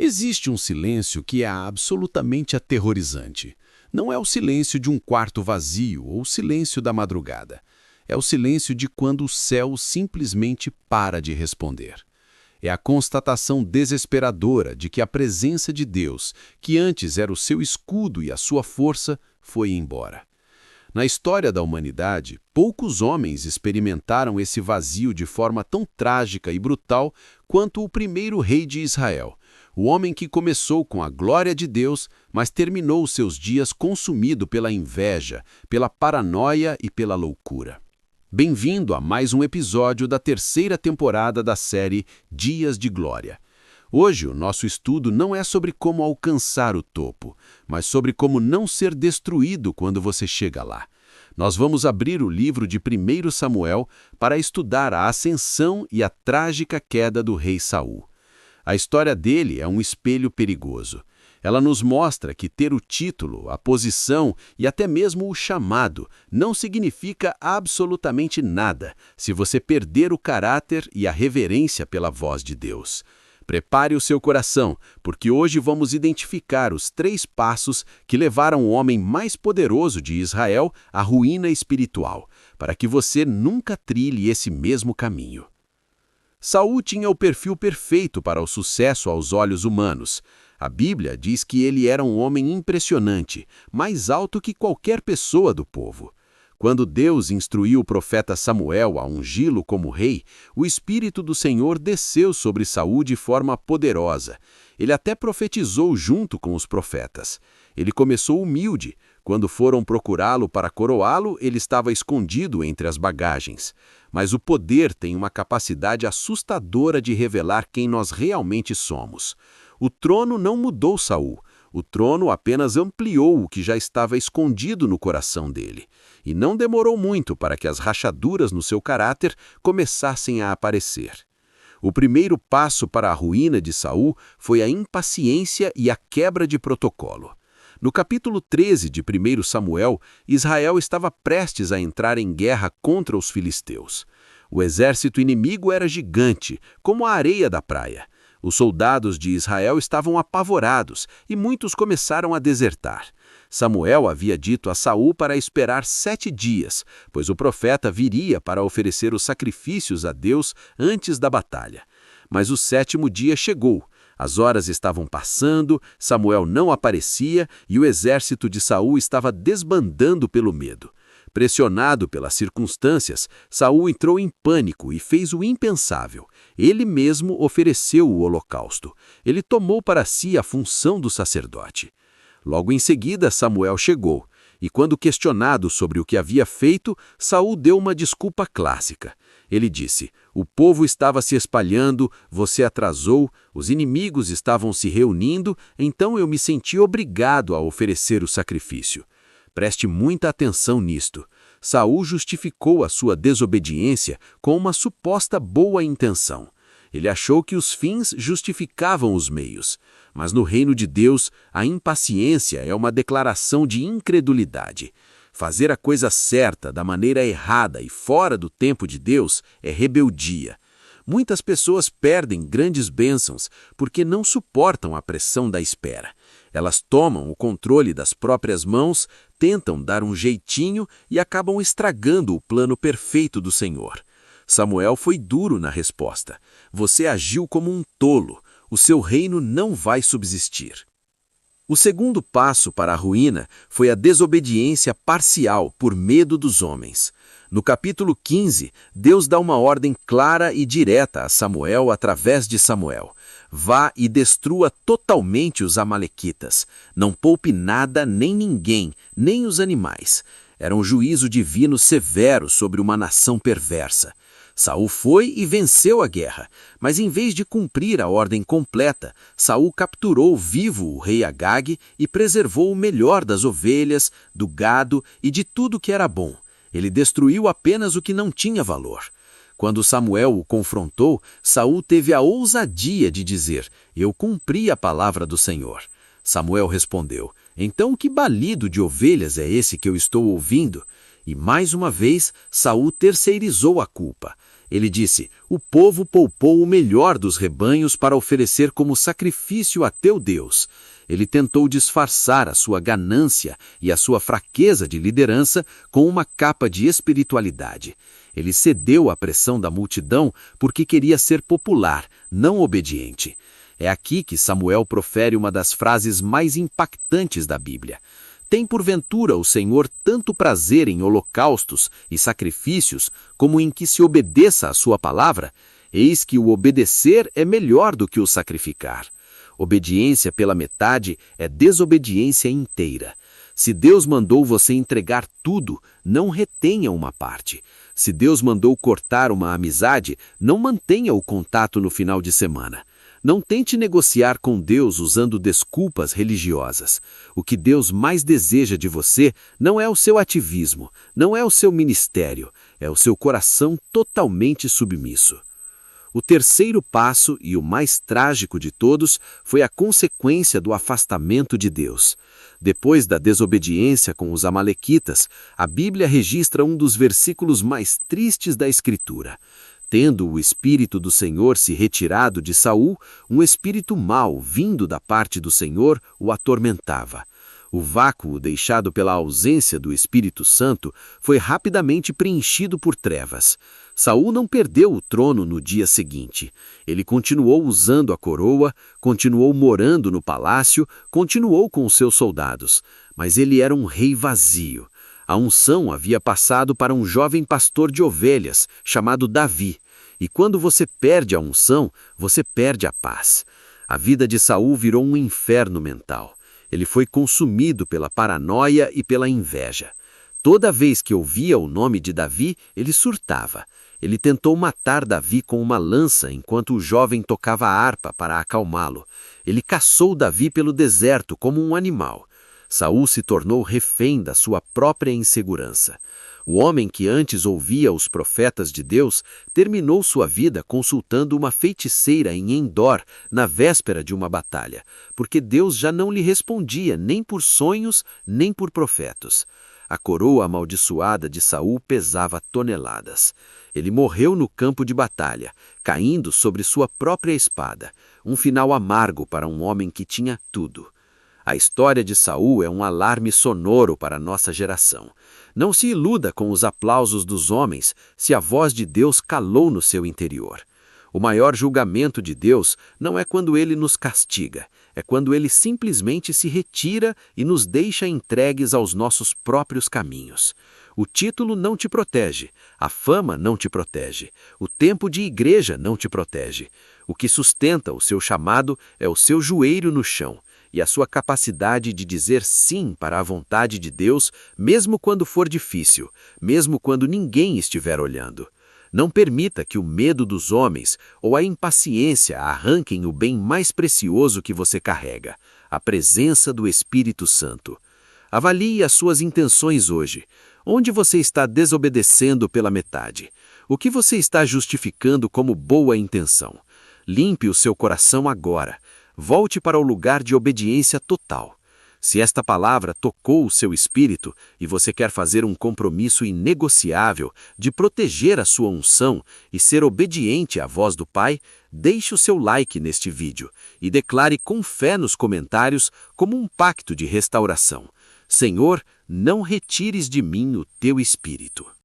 Existe um silêncio que é absolutamente aterrorizante. Não é o silêncio de um quarto vazio ou o silêncio da madrugada. É o silêncio de quando o céu simplesmente para de responder. É a constatação desesperadora de que a presença de Deus, que antes era o seu escudo e a sua força, foi embora. Na história da humanidade, poucos homens experimentaram esse vazio de forma tão trágica e brutal quanto o primeiro rei de Israel, o homem que começou com a glória de Deus, mas terminou seus dias consumido pela inveja, pela paranoia e pela loucura. Bem-vindo a mais um episódio da terceira temporada da série Dias de Glória. Hoje o nosso estudo não é sobre como alcançar o topo, mas sobre como não ser destruído quando você chega lá. Nós vamos abrir o livro de 1 Samuel para estudar a ascensão e a trágica queda do rei Saul. A história dele é um espelho perigoso. Ela nos mostra que ter o título, a posição e até mesmo o chamado não significa absolutamente nada se você perder o caráter e a reverência pela voz de Deus. Prepare o seu coração, porque hoje vamos identificar os 3 passos que levaram o homem mais poderoso de Israel à ruína espiritual, para que você nunca trilhe esse mesmo caminho. Saul tinha o perfil perfeito para o sucesso aos olhos humanos. A Bíblia diz que ele era um homem impressionante, mais alto que qualquer pessoa do povo. Quando Deus instruiu o profeta Samuel a ungí-lo como rei, o Espírito do Senhor desceu sobre Saul de forma poderosa. Ele até profetizou junto com os profetas. Ele começou humilde. Quando foram procurá-lo para coroá-lo, ele estava escondido entre as bagagens. Mas o poder tem uma capacidade assustadora de revelar quem nós realmente somos. O trono não mudou Saul. O trono apenas ampliou o que já estava escondido no coração dele. E não demorou muito para que as rachaduras no seu caráter começassem a aparecer. O primeiro passo para a ruína de Saul foi a impaciência e a quebra de protocolo. No capítulo 13 de 1 Samuel, Israel estava prestes a entrar em guerra contra os filisteus. O exército inimigo era gigante, como a areia da praia. Os soldados de Israel estavam apavorados e muitos começaram a desertar. Samuel havia dito a Saul para esperar 7 dias, pois o profeta viria para oferecer os sacrifícios a Deus antes da batalha. Mas o 7º dia chegou. As horas estavam passando, Samuel não aparecia e o exército de Saul estava desbandando pelo medo. Pressionado pelas circunstâncias, Saul entrou em pânico e fez o impensável. Ele mesmo ofereceu o holocausto. Ele tomou para si a função do sacerdote. Logo em seguida, Samuel chegou, e quando questionado sobre o que havia feito, Saul deu uma desculpa clássica. Ele disse: "O povo estava se espalhando, você atrasou, os inimigos estavam se reunindo, então eu me senti obrigado a oferecer o sacrifício." Preste muita atenção nisto. Saul justificou a sua desobediência com uma suposta boa intenção. Ele achou que os fins justificavam os meios. Mas no reino de Deus, a impaciência é uma declaração de incredulidade. Fazer a coisa certa da maneira errada e fora do tempo de Deus é rebeldia. Muitas pessoas perdem grandes bênçãos porque não suportam a pressão da espera. Elas tomam o controle das próprias mãos, tentam dar um jeitinho e acabam estragando o plano perfeito do Senhor. Samuel foi duro na resposta. Você agiu como um tolo. O seu reino não vai subsistir. O segundo passo para a ruína foi a desobediência parcial por medo dos homens. No capítulo 15, Deus dá uma ordem clara e direta a Samuel através de Samuel. Vá e destrua totalmente os amalequitas. Não poupe nada nem ninguém, nem os animais. Era um juízo divino severo sobre uma nação perversa. Saul foi e venceu a guerra, mas em vez de cumprir a ordem completa, Saul capturou vivo o rei Agag e preservou o melhor das ovelhas, do gado e de tudo que era bom. Ele destruiu apenas o que não tinha valor. Quando Samuel o confrontou, Saul teve a ousadia de dizer: "Eu cumpri a palavra do Senhor." Samuel respondeu: "Então que balido de ovelhas é esse que eu estou ouvindo?" E mais uma vez, Saul terceirizou a culpa. Ele disse: "O povo poupou o melhor dos rebanhos para oferecer como sacrifício a teu Deus." Ele tentou disfarçar a sua ganância e a sua fraqueza de liderança com uma capa de espiritualidade. Ele cedeu à pressão da multidão porque queria ser popular, não obediente. É aqui que Samuel profere uma das frases mais impactantes da Bíblia. Tem porventura o Senhor tanto prazer em holocaustos e sacrifícios como em que se obedeça à sua palavra? Eis que o obedecer é melhor do que o sacrificar. Obediência pela metade é desobediência inteira. Se Deus mandou você entregar tudo, não retenha uma parte. Se Deus mandou cortar uma amizade, não mantenha o contato no final de semana. Não tente negociar com Deus usando desculpas religiosas. O que Deus mais deseja de você não é o seu ativismo, não é o seu ministério, é o seu coração totalmente submisso. O terceiro passo, e o mais trágico de todos, foi a consequência do afastamento de Deus. Depois da desobediência com os amalequitas, a Bíblia registra um dos versículos mais tristes da Escritura. Tendo o Espírito do Senhor se retirado de Saul, um espírito mau, vindo da parte do Senhor, o atormentava. O vácuo deixado pela ausência do Espírito Santo foi rapidamente preenchido por trevas. Saul não perdeu o trono no dia seguinte. Ele continuou usando a coroa, continuou morando no palácio, continuou com os seus soldados. Mas ele era um rei vazio. A unção havia passado para um jovem pastor de ovelhas, chamado Davi. E quando você perde a unção, você perde a paz. A vida de Saul virou um inferno mental. Ele foi consumido pela paranoia e pela inveja. Toda vez que ouvia o nome de Davi, ele surtava. Ele tentou matar Davi com uma lança enquanto o jovem tocava a harpa para acalmá-lo. Ele caçou Davi pelo deserto como um animal. Saul se tornou refém da sua própria insegurança. O homem que antes ouvia os profetas de Deus terminou sua vida consultando uma feiticeira em Endor na véspera de uma batalha, porque Deus já não lhe respondia nem por sonhos nem por profetas. A coroa amaldiçoada de Saul pesava toneladas. Ele morreu no campo de batalha, caindo sobre sua própria espada, um final amargo para um homem que tinha tudo. A história de Saul é um alarme sonoro para a nossa geração. Não se iluda com os aplausos dos homens se a voz de Deus calou no seu interior. O maior julgamento de Deus não é quando Ele nos castiga, é quando Ele simplesmente se retira e nos deixa entregues aos nossos próprios caminhos. O título não te protege, a fama não te protege, o tempo de igreja não te protege. O que sustenta o seu chamado é o seu joelho no chão e a sua capacidade de dizer sim para a vontade de Deus, mesmo quando for difícil, mesmo quando ninguém estiver olhando. Não permita que o medo dos homens ou a impaciência arranquem o bem mais precioso que você carrega, a presença do Espírito Santo. Avalie as suas intenções hoje. Onde você está desobedecendo pela metade? O que você está justificando como boa intenção? Limpe o seu coração agora. Volte para o lugar de obediência total. Se esta palavra tocou o seu espírito e você quer fazer um compromisso inegociável de proteger a sua unção e ser obediente à voz do Pai, deixe o seu like neste vídeo e declare com fé nos comentários como um pacto de restauração: Senhor, não retires de mim o teu espírito.